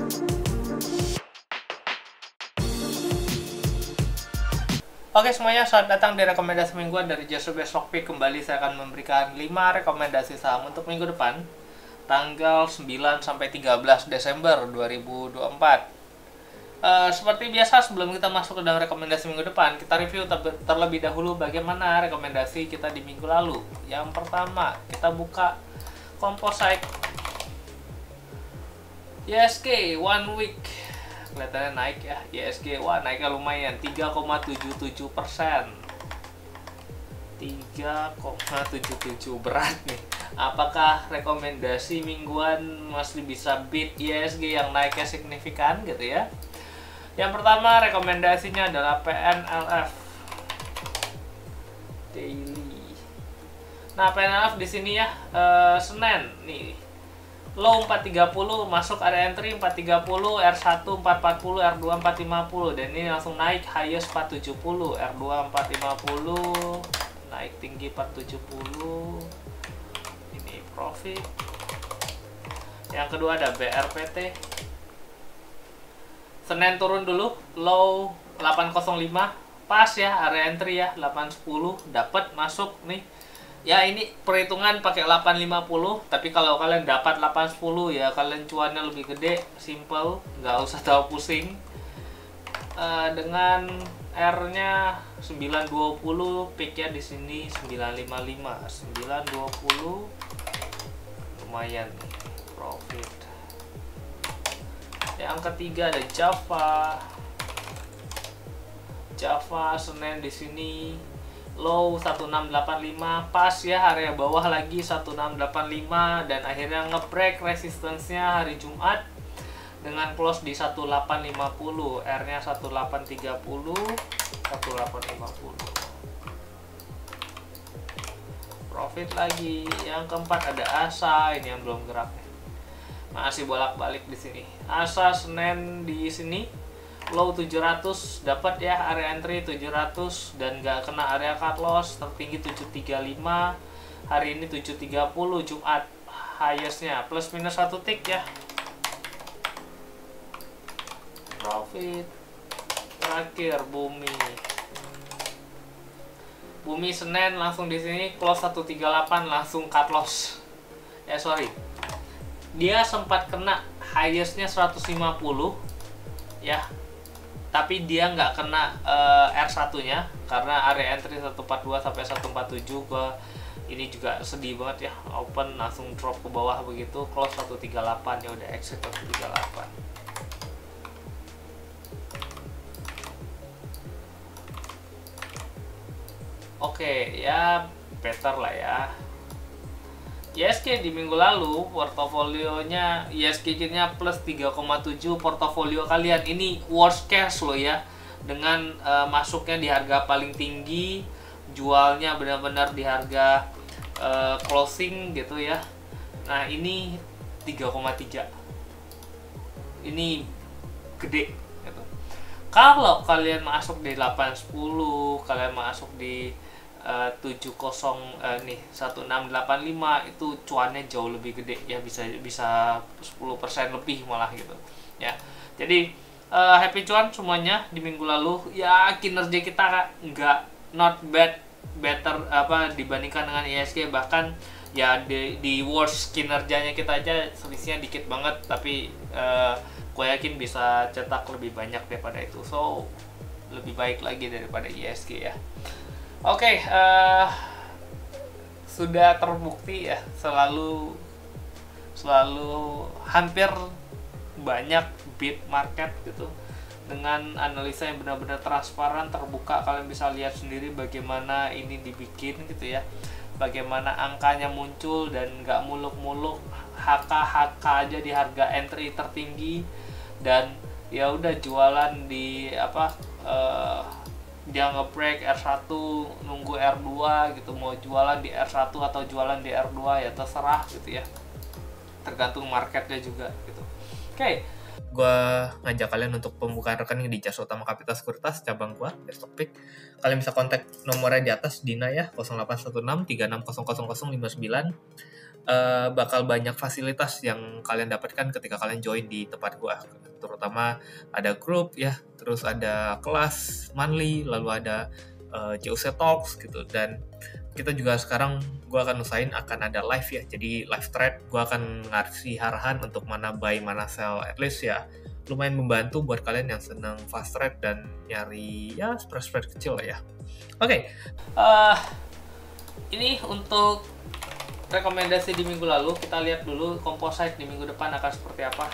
Oke semuanya, selamat datang di rekomendasi mingguan dari Just Best Stock Pick. Kembali saya akan memberikan 5 rekomendasi saham untuk minggu depan, tanggal 9 sampai 13 Desember 2024. Seperti biasa, sebelum kita masuk ke dalam rekomendasi minggu depan, kita review terlebih dahulu bagaimana rekomendasi kita di minggu lalu. Yang pertama, kita buka Composite ISG One Week. Kelihatannya naik ya, ISG. Wah, naiknya lumayan, 3,77%. 3,77, berat nih. Apakah rekomendasi mingguan masih bisa beat ISG yang naiknya signifikan gitu ya? Yang pertama rekomendasinya adalah PNLF Daily. Nah, PNLF di sini ya, Senin nih. Low 430, masuk area entry 430, R1 440, R2 450, dan ini langsung naik highest 470, R2 450, naik tinggi 470. Ini profit. Yang kedua ada BRPT. Senin turun dulu, low 805, pas ya area entry ya 810, dapat masuk nih. Ya ini perhitungan pakai 850, tapi kalau kalian dapat 810 ya kalian cuannya lebih gede, simple, nggak usah tahu pusing. Dengan R-nya 920, peak-nya di sini 955, 920, lumayan nih, profit. Yang ketiga ada Java Senin di sini low 1685, pas ya area bawah lagi 1685, dan akhirnya ngebreak resistance-nya hari Jumat dengan close di 1850, R-nya 1830, 1850. Profit lagi. Yang keempat ada ASA, ini yang belum gerak. Masih bolak-balik di sini. ASA Senin di sini low 700, dapat ya area entry 700 dan nggak kena area cut loss, tertinggi 735, hari ini 730 Jumat, highestnya plus minus 1 tick ya. Profit. Terakhir Bumi Senin langsung di sini close 138, langsung cut loss. Dia sempat kena highestnya 150 ya, tapi dia nggak kena R1-nya karena area entry 142 sampai 147. Ini juga sedih banget ya, open langsung drop ke bawah begitu, close 138, ya udah exit 138. Oke, ya better lah ya. ISG di minggu lalu portofolionya ISG-nya plus 3,7, portofolio kalian ini worst case loh ya, dengan masuknya di harga paling tinggi, jualnya benar-benar di harga closing gitu ya. Nah ini 3,3, ini gede gitu. Kalau kalian masuk di 810, kalian masuk di 1685 itu cuannya jauh lebih gede ya, bisa 10% lebih malah gitu ya. Jadi happy cuan semuanya di minggu lalu ya. Kinerja kita nggak not bad, better dibandingkan dengan ISG, bahkan ya di worst kinerjanya kita aja selisihnya dikit banget, tapi gue yakin bisa cetak lebih banyak daripada itu, so lebih baik lagi daripada ISG ya. Oke, sudah terbukti ya, selalu hampir banyak beat market gitu dengan analisa yang benar-benar transparan, terbuka. Kalian bisa lihat sendiri bagaimana ini dibikin gitu ya, bagaimana angkanya muncul dan nggak muluk-muluk, HK aja di harga entry tertinggi, dan ya udah jualan di dia nge-break R1 nunggu R2 gitu, mau jualan di R1 atau jualan di R2 ya terserah gitu ya, tergantung marketnya juga gitu. Oke, gue ngajak kalian untuk pembukaan rekening di Jasa Utama Kapital Sekuritas cabang gue, Best Stock Pick. Kalian bisa kontak nomornya di atas, Dina ya, 0816 36000059. bakal banyak fasilitas yang kalian dapatkan ketika kalian join di tempat gue, terutama ada grup ya, terus ada kelas monthly, lalu ada JOC Talks gitu, dan kita juga sekarang gue akan usahain akan ada live ya, jadi live thread gue akan ngasih arahan untuk mana buy mana sell, at least ya lumayan membantu buat kalian yang seneng fast trade dan nyari ya spread kecil lah ya. Oke. Ini untuk rekomendasi di minggu lalu. Kita lihat dulu composite di minggu depan akan seperti apa.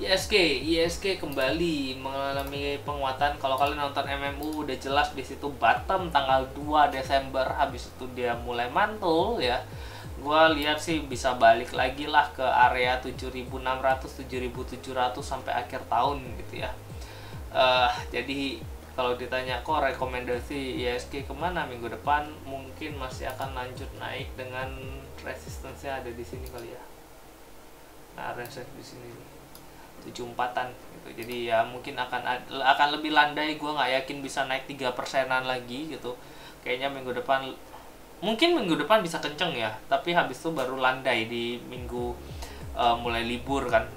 ISG kembali mengalami penguatan. Kalau kalian nonton MMU udah jelas di situ bottom tanggal 2 Desember, habis itu dia mulai mantul ya. Gua lihat sih bisa balik lagi lah ke area 7.600 7.700 sampai akhir tahun gitu ya. Jadi kalau ditanya kok rekomendasi ISG kemana minggu depan, mungkin masih akan lanjut naik dengan resistensinya ada di sini kali ya. Nah, resist di sini 74-an gitu. Jadi ya mungkin akan lebih landai. Gue nggak yakin bisa naik 3%-an lagi gitu. Kayaknya minggu depan bisa kenceng ya, tapi habis itu baru landai di minggu mulai libur kan,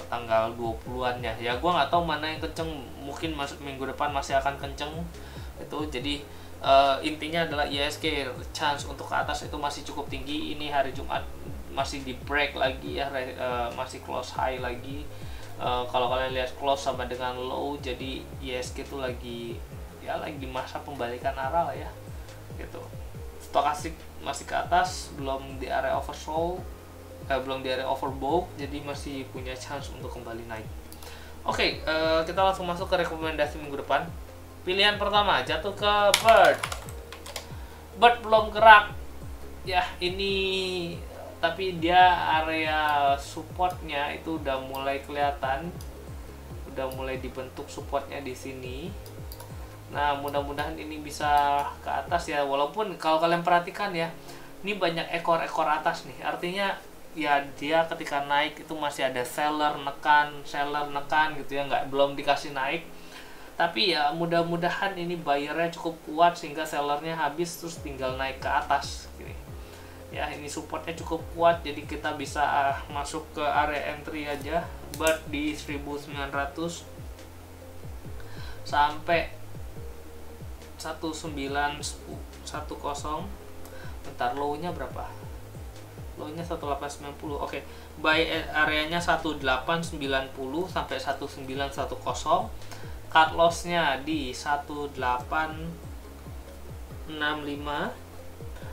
tanggal 20-an ya. Ya gue nggak tahu mana yang kenceng, mungkin minggu depan masih akan kenceng itu. Jadi intinya adalah ISG chance untuk ke atas itu masih cukup tinggi. Ini hari Jumat masih di break lagi ya, masih close high lagi. Kalau kalian lihat close sama dengan low, jadi ISG itu lagi di masa pembalikan arah lah ya gitu. Stokastik masih ke atas, belum di area oversold, belum di area overbought, jadi masih punya chance untuk kembali naik. Oke, kita langsung masuk ke rekomendasi minggu depan. Pilihan pertama jatuh ke Bird belum gerak ya, ini tapi dia area supportnya itu udah mulai kelihatan, udah mulai dibentuk supportnya di sini. Nah, mudah-mudahan ini bisa ke atas ya, walaupun kalau kalian perhatikan ya, ini banyak ekor-ekor atas nih, artinya ya dia ketika naik itu masih ada seller nekan gitu ya, belum dikasih naik. Tapi ya mudah-mudahan ini buyernya cukup kuat sehingga sellernya habis terus tinggal naik ke atas gini. Ya, ini supportnya cukup kuat, jadi kita bisa masuk ke area entry aja. Bird di 1910 sampai 1910. Bentar, low-nya berapa? Low-nya 1890. Oke. Buy areanya 1890 sampai 1910. Cut loss-nya di 1865.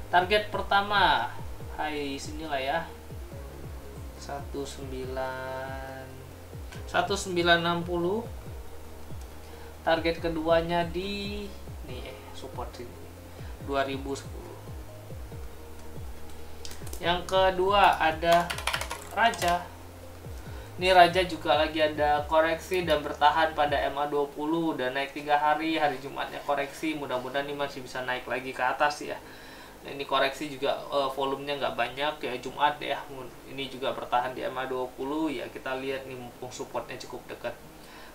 Target pertama sinilah ya. 1960. Target keduanya di support sini 2010. Yang kedua ada Raja. Ini Raja juga lagi ada koreksi dan bertahan pada MA20, udah naik 3 hari. Hari Jumatnya koreksi, mudah-mudahan ini masih bisa naik lagi ke atas ya. Nah, ini koreksi juga volumenya nggak banyak ya, Jumat ya. Ini juga bertahan di MA20 ya, kita lihat nih mumpung supportnya cukup dekat.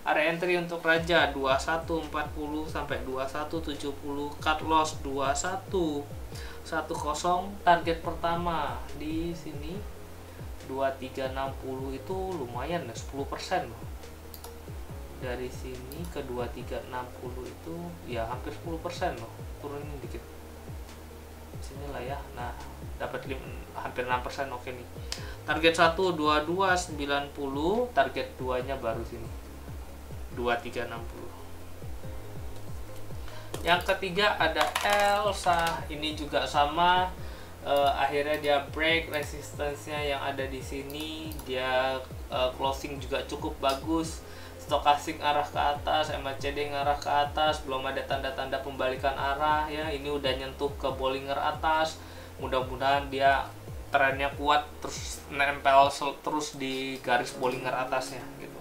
Area entry untuk Raja 2140 sampai 2170, cut loss 2110. Target pertama di sini 2360, itu lumayan ya, 10% loh. Dari sini ke 2360 itu ya hampir 10% loh, turunin dikit sinilah ya. Nah, dapat hampir 6%. oke nih. Target 1 2290, target 2-nya baru sini 2360. Yang ketiga ada Elsa. Ini juga sama, akhirnya dia break resistance-nya yang ada di sini. Dia closing juga cukup bagus. Stokastik arah ke atas, MACD ngarah ke atas, belum ada tanda-tanda pembalikan arah ya. Ini udah nyentuh ke Bollinger atas. Mudah-mudahan dia trennya kuat, terus nempel terus di garis Bollinger atasnya gitu.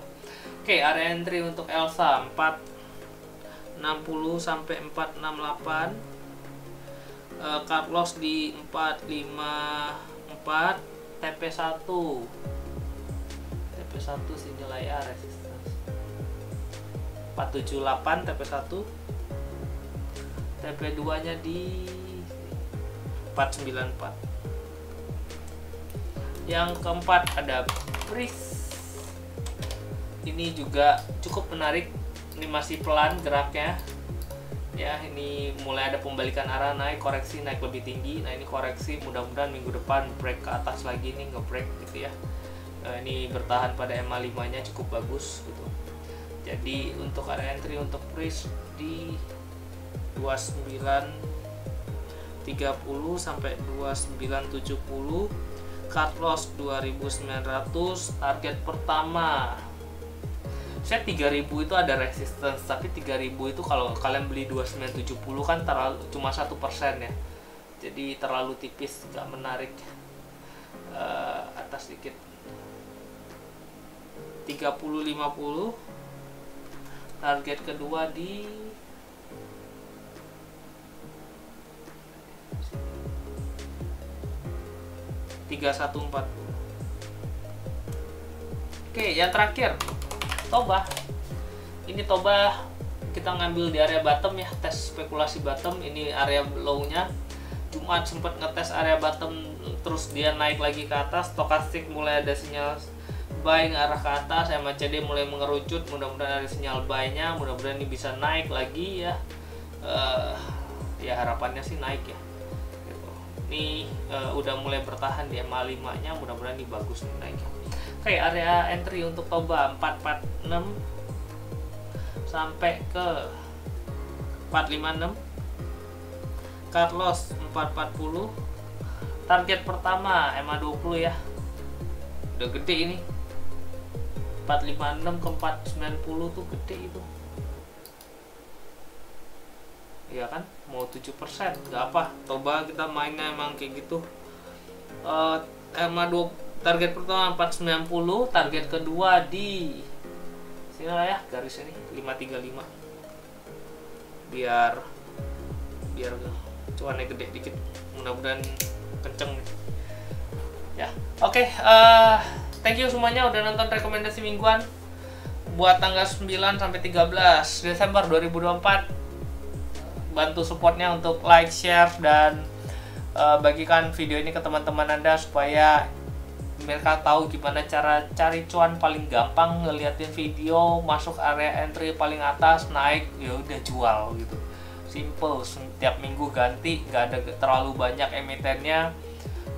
Oke, area entry untuk Elsa 460 sampai 468. Cut loss di 454. TP1 sinilah ya resistance 478 TP1. TP2 nya di 494. Yang keempat ada Breeze. Ini juga cukup menarik. Ini masih pelan geraknya. Ya, ini mulai ada pembalikan arah, naik, koreksi, naik lebih tinggi. Nah, ini koreksi, mudah-mudahan minggu depan break ke atas lagi nih, nge-break gitu ya. Ini bertahan pada MA5-nya cukup bagus gitu. Jadi untuk area entry untuk Breeze di 2930 sampai 2970, cut loss 2900, target pertama saya 3000 itu ada resistance, tapi 3000 itu kalau kalian beli 2970 kan terlalu cuma 1% ya, jadi terlalu tipis, gak menarik. Atas dikit 3050, target kedua di 3140. Oke, yang terakhir Toba. Ini Toba kita ngambil di area bottom ya, tes spekulasi bottom. Ini area low-nya. Jumat sempat ngetes area bottom, terus dia naik lagi ke atas. Stokastik mulai ada sinyal buy arah ke atas, MACD mulai mengerucut. Mudah-mudahan ada sinyal buy-nya, mudah-mudahan ini bisa naik lagi ya. Ya harapannya sih naik ya. Ini udah mulai bertahan di MA5-nya, mudah-mudahan ini bagus nih naiknya. Oke, area entry untuk Toba 446 sampai ke 456, cut loss 440, target pertama MA20 ya, udah gede ini, 456 ke 490 tuh gede itu ya kan, mau 7%, nggak apa. Toba kita mainnya emang kayak gitu. MA20 target pertama 490, target kedua di sini lah ya, garis ini 535, biar cuannya gede dikit, mudah-mudahan kenceng ya. Oke, thank you semuanya udah nonton rekomendasi mingguan buat tanggal 9 sampai 13 Desember 2024. Bantu supportnya untuk like, share, dan bagikan video ini ke teman-teman Anda supaya mereka tahu gimana cara cari cuan paling gampang. Ngeliatin video, masuk area entry paling atas, naik, ya udah jual gitu. Simple, setiap minggu ganti, nggak ada terlalu banyak emitennya.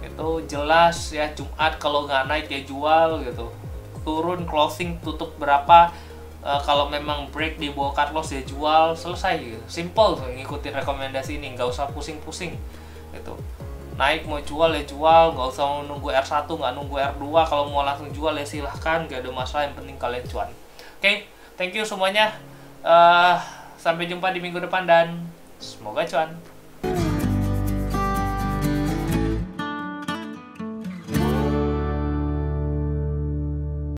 Itu jelas ya. Jumat kalau nggak naik ya jual gitu. Turun closing tutup berapa, kalau memang break di bawah cut loss ya jual, selesai gitu. Simple, ngikutin rekomendasi ini, nggak usah pusing-pusing gitu. Naik mau jual ya jual, nggak usah nunggu R1, nggak nunggu R2. Kalau mau langsung jual ya silahkan, nggak ada masalah, yang penting kalian cuan. Oke, thank you semuanya. Sampai jumpa di minggu depan dan semoga cuan.